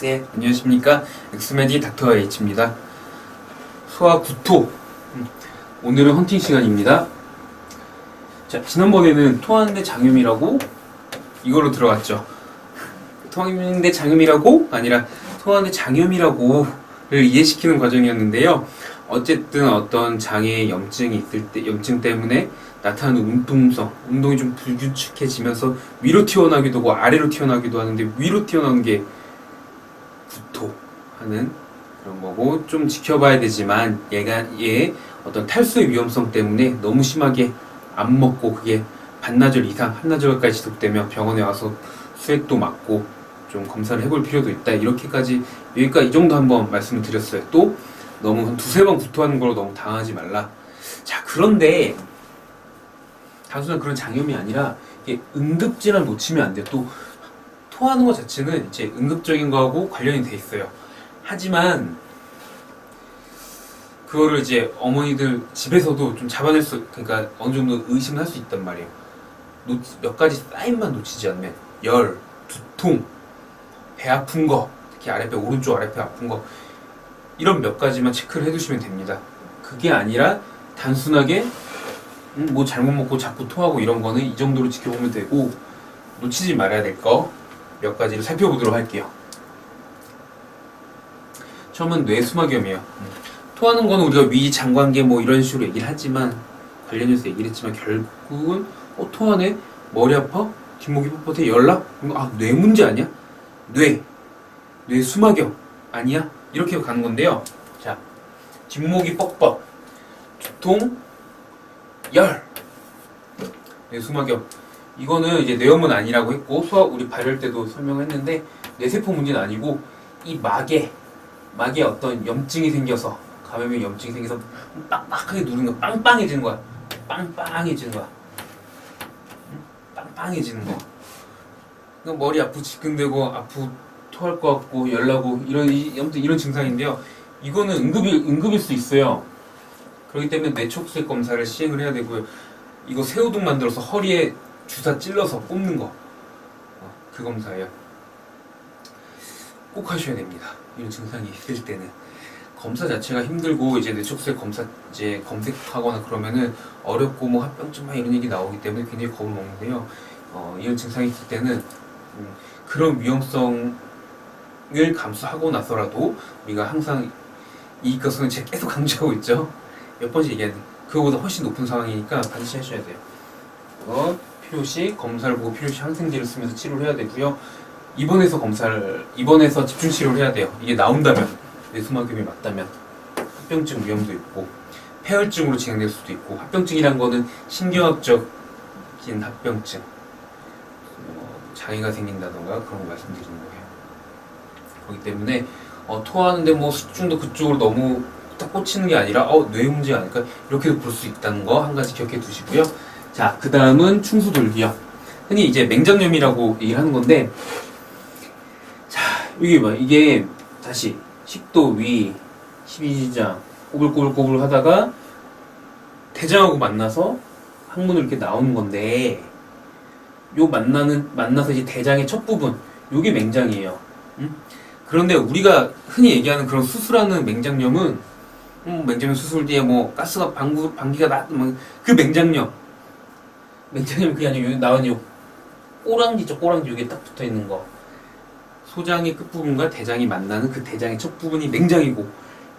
네, 안녕하십니까. 엑스메디 닥터 H입니다. 소아 구토. 오늘은 헌팅 시간입니다. 자, 지난번에는 토하는데 장염이라고 이걸로 들어갔죠. 토하는데 장염이라고 아니라 토하는데 장염이라고를 이해시키는 과정이었는데요. 어쨌든 어떤 장애 염증이 있을 때, 염증 때문에 나타나는 운동이 좀 불규칙해지면서 위로 튀어나오기도 하고 아래로 튀어나오기도 하는데 위로 튀어나오는 게 구토하는 그런 거고, 좀 지켜봐야 되지만 얘의 어떤 탈수의 위험성 때문에 너무 심하게 안 먹고 그게 반나절 이상, 한나절까지 지속되면 병원에 와서 수액도 맞고 좀 검사를 해볼 필요도 있다. 이렇게까지 여기까지 이 정도 한번 말씀을 드렸어요. 또 너무 한 두세 번 구토하는 걸로 너무 당하지 말라. 자, 그런데 단순한 그런 장염이 아니라 이게 응급질환 놓치면 안 돼요. 또 토하는 것 자체는 이제 응급적인 거하고 관련이 돼 있어요. 하지만 그거를 이제 어머니들 집에서도 좀 잡아낼 수, 그러니까 어느 정도 의심을 할 수 있단 말이에요. 몇 가지 사인만 놓치지 않으면 열, 두통, 배 아픈 거, 특히 아랫배, 오른쪽 아랫배 아픈 거, 이런 몇 가지만 체크를 해두시면 됩니다. 그게 아니라 단순하게 뭐 잘못 먹고 자꾸 토하고 이런 거는 이 정도로 지켜보면 되고, 놓치지 말아야 될 거 몇 가지를 살펴보도록 할게요. 처음은 뇌수막염이에요. 토하는 거는 우리가 위, 장관계 뭐 이런 식으로 얘기를 하지만, 관련해서 얘기를 했지만 결국은 토하네? 머리 아파? 뒷목이 뻣뻣해? 열나? 아, 뇌 문제 아니야? 뇌수막염 아니야? 이렇게 가는 건데요. 자, 뒷목이 뻑뻑, 두통, 열, 뇌수막염. 이거는 이제 뇌염은 아니라고 했고, 우리 발열 때도 설명했는데, 뇌세포 문제는 아니고 이 막에 어떤 염증이 생겨서, 감염의 염증이 생겨서 빡빡하게 누르는 거, 빵빵해지는 거야. 빵빵해지는 거야. 빵빵해지는 거. 그러니까 머리 아프고 지끈대고 토할 것 같고 열나고 아무튼 이런 증상인데요. 이거는 응급일 수 있어요. 그렇기 때문에 뇌촉수액 검사를 시행을 해야 되고요. 이거 새우등 만들어서 허리에 주사 찔러서 뽑는 거, 그 검사예요. 꼭 하셔야 됩니다. 이런 증상이 있을 때는. 검사 자체가 힘들고 이제 뇌촉수액 검사 이제 검색하거나 그러면은 어렵고 뭐 합병증 막 이런 얘기 나오기 때문에 굉장히 겁을 먹는데요. 이런 증상이 있을 때는 그런 위험성을 감수하고 나서라도 우리가 항상 이것은 제가 계속 강조하고 있죠. 몇 번씩 얘기하는데 그거보다 훨씬 높은 상황이니까 반드시 하셔야 돼요. 필요시 검사를 보고 필요시 항생제를 쓰면서 치료를 해야 되고요. 입원해서 집중 치료를 해야 돼요. 이게 나온다면, 뇌수막염이 맞다면 합병증 위험도 있고 폐혈증으로 진행될 수도 있고, 합병증이란 거는 신경학적인 합병증, 장애가 생긴다던가 그런 거 말씀드리는 거예요. 그렇기 때문에 토하는데 뭐 숙중도 그쪽으로 너무 딱 꽂히는 게 아니라 뇌 문제 아닐까, 이렇게도 볼 수 있다는 거 한 가지 기억해 두시고요. 자, 그 다음은 충수돌기요. 흔히 이제 맹장염이라고 얘기를 하는 건데, 자, 이게 다시 식도, 위, 십이지장 꼬불꼬불꼬불 하다가 대장하고 만나서 항문으로 이렇게 나오는 건데, 만나서 이제 대장의 첫 부분, 요게 맹장이에요. 그런데 우리가 흔히 얘기하는 그런 수술하는 맹장염은, 맹장염 수술 뒤에 뭐 가스가 방귀가 그 맹장염 그게 아니고 여기 나온 요 꼬랑지죠. 꼬랑지 여기에 딱 붙어 있는 거, 소장의 끝부분과 대장이 만나는 그 대장의 첫 부분이 맹장이고,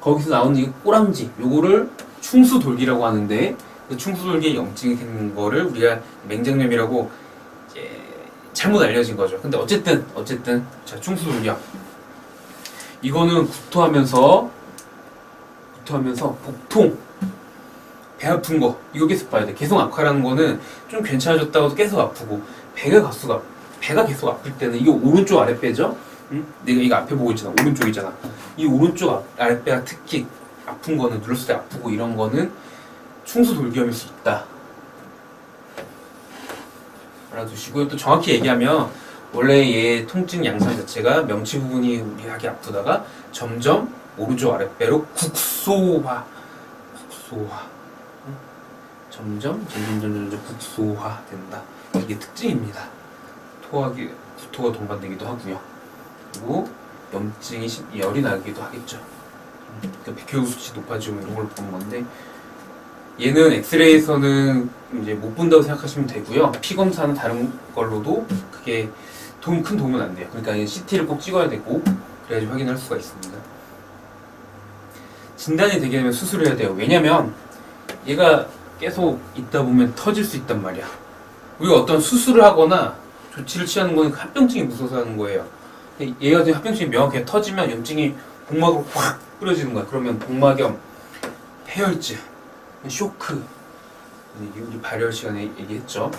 거기서 나오는 이 꼬랑지, 요거를 충수돌기라고 하는데, 그 충수돌기에 염증이 생긴 거를 우리가 맹장염이라고 이제 잘못 알려진 거죠. 근데 어쨌든 자, 충수돌기요. 이거는 구토하면서 복통, 배 아픈 거, 이거 계속 봐야 돼. 계속 악화라는 거는 좀 괜찮아졌다고 해도 계속 아프고, 배가 계속 아플 때는, 이게 오른쪽 아랫배죠? 내가 이거 앞에 보고 있잖아. 오른쪽이잖아. 이 오른쪽 아랫배가 특히 아픈 거는, 눌렀을 때 아프고 이런 거는 충수돌기염일 수 있다. 알아두시고요. 또 정확히 얘기하면 원래 얘 통증 양상 자체가 명치 부분이 우리하게 아프다가 점점 오른쪽 아랫배로 국소화, 점점 국소화 된다. 이게 특징입니다. 구토가 동반되기도 하고요. 그리고 염증이 열이 나기도 하겠죠. 그러니까 백혈구 수치 높아지고 이런 걸 보는 건데, 얘는 엑스레이에서는 이제 못 본다고 생각하시면 되고요. 피 검사는 다른 걸로도 그게 큰 도움은 안 돼요. 그러니까 CT를 꼭 찍어야 되고 그래야지 확인할 수가 있습니다. 진단이 되게 되면 수술해야 돼요. 왜냐면 얘가 계속 있다 보면 터질 수 있단 말이야. 우리가 어떤 수술을 하거나 조치를 취하는 거는 합병증이 무서워서 하는 거예요. 얘 같은 합병증이 명확하게 터지면 염증이 복막으로 확 뿌려지는 거야. 그러면 복막염, 폐혈증, 쇼크, 우리 발열 시간에 얘기했죠.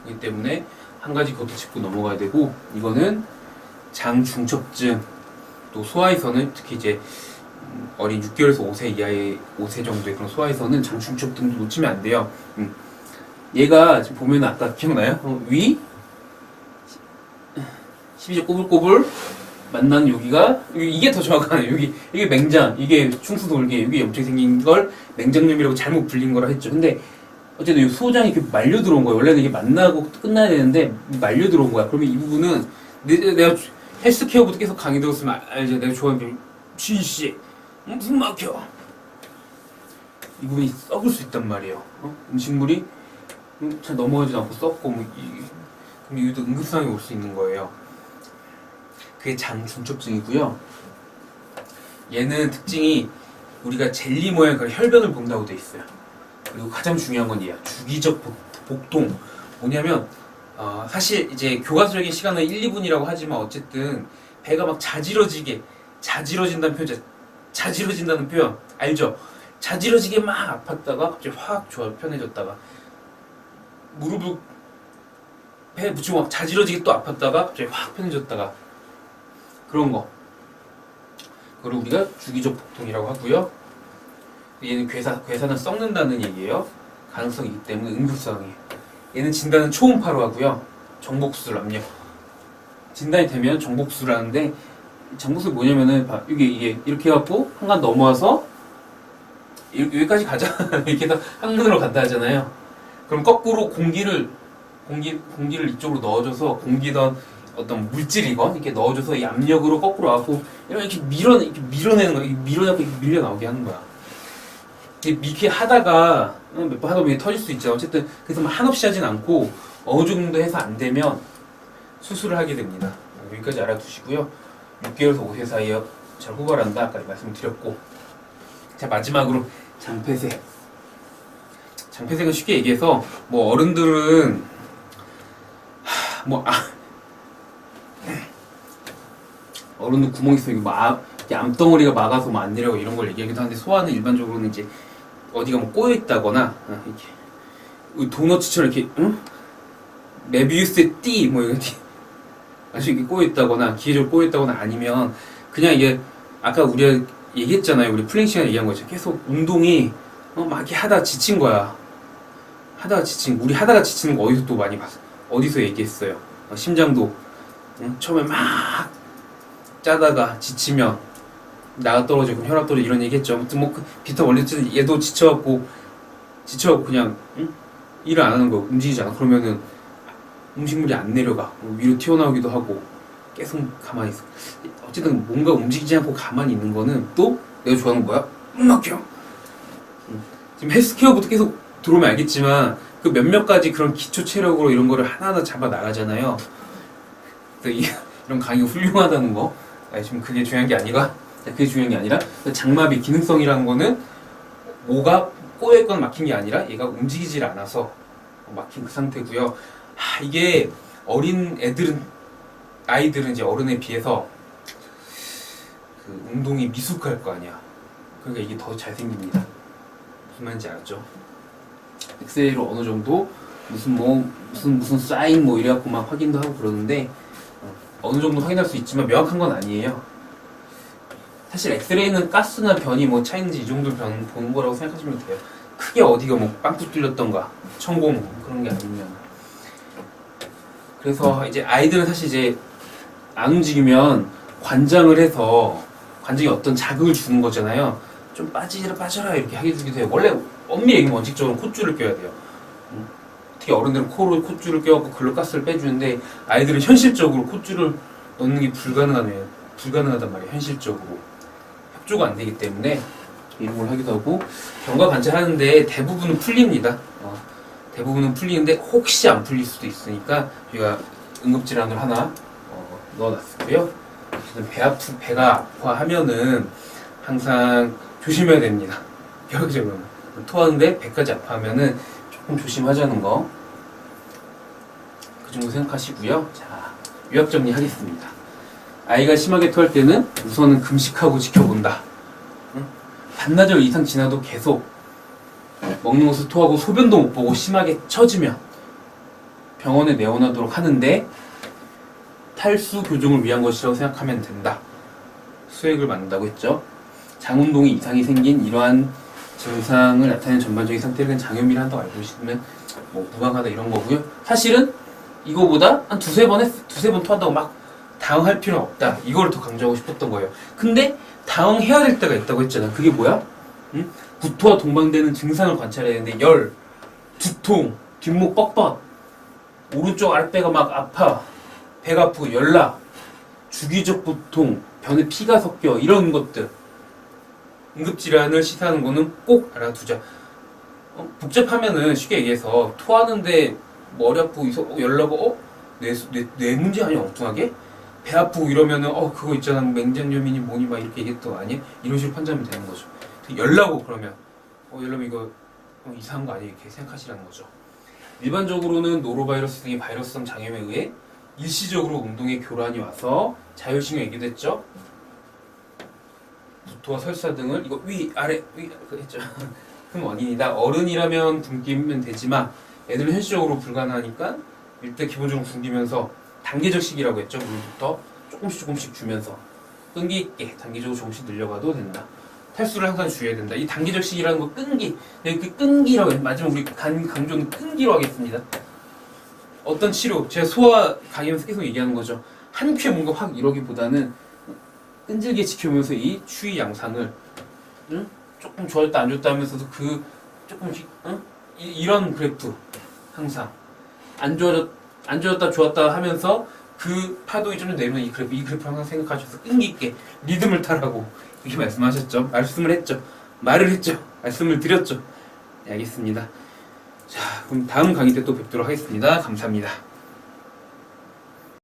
그렇기 때문에 한 가지 그것도 짚고 넘어가야 되고, 이거는 장중첩증, 또 소아에서는 특히 이제 어린 6개월에서 5세 이하의 5세 정도의 그런 소아에서는 장중첩증도 놓치면 안 돼요. 얘가 지금 보면 아까 기억나요? 위 12절 꼬불꼬불 만나는 여기가 이게 더 정확하네. 이게 맹장, 이게 충수돌기, 여기 염증이 생긴 걸 맹장염이라고 잘못 불린 거라 했죠. 근데 어쨌든 이 소장이 이렇게 말려 들어온 거예요. 원래는 이게 만나고 끝나야 되는데 말려 들어온 거야. 그러면 이 부분은 내가 헬스케어부터 계속 강의 들었으면 알죠. 내가 좋아하는 쥐씨 무슨 막혀. 이 부분이 썩을 수 있단 말이에요. 음식물이 잘 넘어가지도 않고 썩고 그럼 이것도 응급상황이 올 수 있는 거예요. 그게 장중첩증이고요. 얘는 특징이 우리가 젤리 모양 그런 혈변을 본다고 돼 있어요. 그리고 가장 중요한 건 얘야. 주기적 복통. 뭐냐면 사실 이제 교과서적인 시간은 1, 2분이라고 하지만 어쨌든 배가 막 자지러진다는 표현 알죠? 자지러지게 막 아팠다가 갑자기 확 편해졌다가 무릎을 배에 붙이고 막 자지러지게 또 아팠다가 갑자기 확 편해졌다가 그런 거. 그걸 우리가 주기적 복통이라고 하고요. 얘는 괴사는 썩는다는 얘기예요. 가능성이 있기 때문에 응급상황이에요. 얘는 진단은 초음파로 하고요. 정복수술 압력. 진단이 되면 정복수를 하는데, 정복수를 뭐냐면은 이게 이렇게 해갖고 한간 넘어와서 여기까지 가자 이렇게 해서 항문으로 간다 하잖아요. 그럼 거꾸로 공기를 이쪽으로 넣어줘서 공기던 어떤 물질이건 이렇게 넣어줘서 이 압력으로 거꾸로 와고 이렇게 밀어내는 거야. 밀어내고 밀려 나오게 하는 거야. 이렇게 하다가 몇 번 하다 보면 터질 수 있죠. 어쨌든 그래서 한없이 하진 않고 어느 정도 해서 안 되면 수술을 하게 됩니다. 여기까지 알아두시고요. 6개월에서 5세 사이에 잘 호발한다. 아까 말씀드렸고, 자 마지막으로 장폐색. 장폐색은 쉽게 얘기해서 뭐 어른들은 어른들 구멍 있으면 이렇게 암덩어리가 막아서 뭐 안 내려가고 이런 걸 얘기하기도 하는데, 소아는 일반적으로는 이제 어디가 뭐 꼬여 있다거나 이렇게 도너츠처럼 이렇게 메비우스의 띠 뭐 이런 아주 이렇게 꼬여 있다거나 기계적으로 꼬여 있다거나 아니면 그냥 이게 아까 우리가 얘기했잖아요. 우리 플랭 시간에 얘기한 거죠. 계속 운동이 막 이렇게 하다 지친 거야. 우리 하다가 지치는 거 어디서 또 많이 봤어. 어디서 얘기했어요. 심장도 처음에 막 짜다가 지치면 나가 떨어지고 혈압 떨어지고 이런 얘기 했죠. 아무튼 뭐 비슷한 원리는 얘도 지쳐갖고 그냥 일을 안 하는 거, 움직이지 않아. 그러면은 음식물이 안 내려가. 위로 튀어나오기도 하고 계속 가만히 있어. 어쨌든 뭔가 움직이지 않고 가만히 있는 거는 또 내가 좋아하는 거야? 막혀. 지금 헬스케어부터 계속 들어오면 알겠지만 그 몇몇 가지 그런 기초 체력으로 이런 거를 하나하나 잡아 나가잖아요. 이런 강의가 훌륭하다는 거. 지금 그게 중요한 게 아니라 장마비 기능성이라는 거는 뭐가 꼬여있거나 막힌 게 아니라 얘가 움직이질 않아서 막힌 그 상태고요. 이게 아이들은 이제 어른에 비해서 그 운동이 미숙할 거 아니야. 그러니까 이게 더 잘생깁니다. 무슨 말인지 알았죠? 엑셀로 어느 정도 무슨 사인 뭐 이래갖고 막 확인도 하고 그러는데 어느 정도 확인할 수 있지만 명확한 건 아니에요. 사실 엑스레이는 가스나 변이 뭐 차이는지 이 정도 보는 거라고 생각하시면 돼요. 크게 어디가 뭐 빵꾸 뚫렸던가 천공 그런 게 아니면. 그래서 이제 아이들은 사실 이제 안 움직이면 관장을 해서 관장에 어떤 자극을 주는 거잖아요. 좀 빠져라 이렇게 하게 주기도 해요. 원래 엄밀히 얘기하면 원칙적으로 콧줄을 껴야 돼요. 특히 어른들은 코로 콧줄을 껴갖고 글로 가스를 빼주는데 아이들은 현실적으로 콧줄을 넣는 게 불가능하네요. 불가능하단 말이에요. 현실적으로 협조가 안 되기 때문에 이런 걸 하기도 하고 경과 관찰하는데 대부분은 풀립니다. 대부분은 풀리는데 혹시 안 풀릴 수도 있으니까 저희가 응급질환을 하나 넣어놨고요. 배가 아파하면은 항상 조심해야 됩니다. 결국적으로는 토하는데 배까지 아파하면은 조금 조심하자는 거. 그 정도 생각하시고요. 자, 요약 정리하겠습니다. 아이가 심하게 토할 때는 우선은 금식하고 지켜본다. 반나절 이상 지나도 계속 먹는 것을 토하고 소변도 못 보고 심하게 처지면 병원에 내원하도록 하는데 탈수 교정을 위한 것이라고 생각하면 된다. 수액을 맞는다고 했죠. 장운동에 이상이 생긴 이러한 증상을 나타내는 전반적인 상태를 그냥 장염이라 한다고 알고 계시면 뭐 무방하다 이런 거고요. 사실은 이거보다 한 두세 번 토한다고 막 당황할 필요는 없다. 이걸 더 강조하고 싶었던 거예요. 근데 당황해야 될 때가 있다고 했잖아. 그게 뭐야? 응? 구토와 동반되는 증상을 관찰해야 되는데 열, 두통, 뒷목 뻑뻑, 오른쪽 아랫배가 막 아파, 배가 아프고 열나, 주기적 부통, 변에 피가 섞여 이런 것들 응급질환을 시사하는 거는 꼭 알아두자. 복잡하면은 쉽게 얘기해서 토하는데 머리 아프고 열나고 뇌 문제 아니야 엉뚱하게? 배 아프고 이러면은 그거 있잖아 맹장염이니 뭐니 막 이렇게 얘기했던 거 아니야? 이런 식으로 판단하면 되는 거죠. 열나고 그러면 열나면 이거 이상한 거 아니야 이렇게 생각하시라는 거죠. 일반적으로는 노로바이러스 등의 바이러스성 장염에 의해 일시적으로 운동에 교란이 와서 자율신경 얘기도 했죠. 구토와 설사 등을 이거 위 아래 위 했죠. 큰 원인이다. 어른이라면 굶기면 되지만 애들은 현실적으로 불가능하니까 일단 기본적으로 굶기면서 단계적 식이라고 했죠. 물부터 조금씩 주면서 끈기 있게 단계적으로 조금씩 늘려가도 된다. 탈수를 항상 주의해야 된다. 이 단계적 식이라는 거 끈기, 그 끈기라고 해요. 마지막 우리 강조는 끈기로 하겠습니다. 어떤 치료, 제가 소화 강의하면서 계속 얘기하는 거죠. 한 큐에 뭔가 확 이러기보다는 끈질게 지켜보면서 이 추위 양상을 조금 좋아졌다 안 좋았다 하면서도 그 조금씩 이런 그래프 항상 안 좋았다 좋았다 하면서 그 파도 이전에 내려오는 이 그래프 항상 생각하셔서 끈기 있게 리듬을 타라고 이렇게 말씀하셨죠. 말을 했죠. 말씀을 드렸죠. 네, 알겠습니다. 자, 그럼 다음 강의 때 또 뵙도록 하겠습니다. 감사합니다.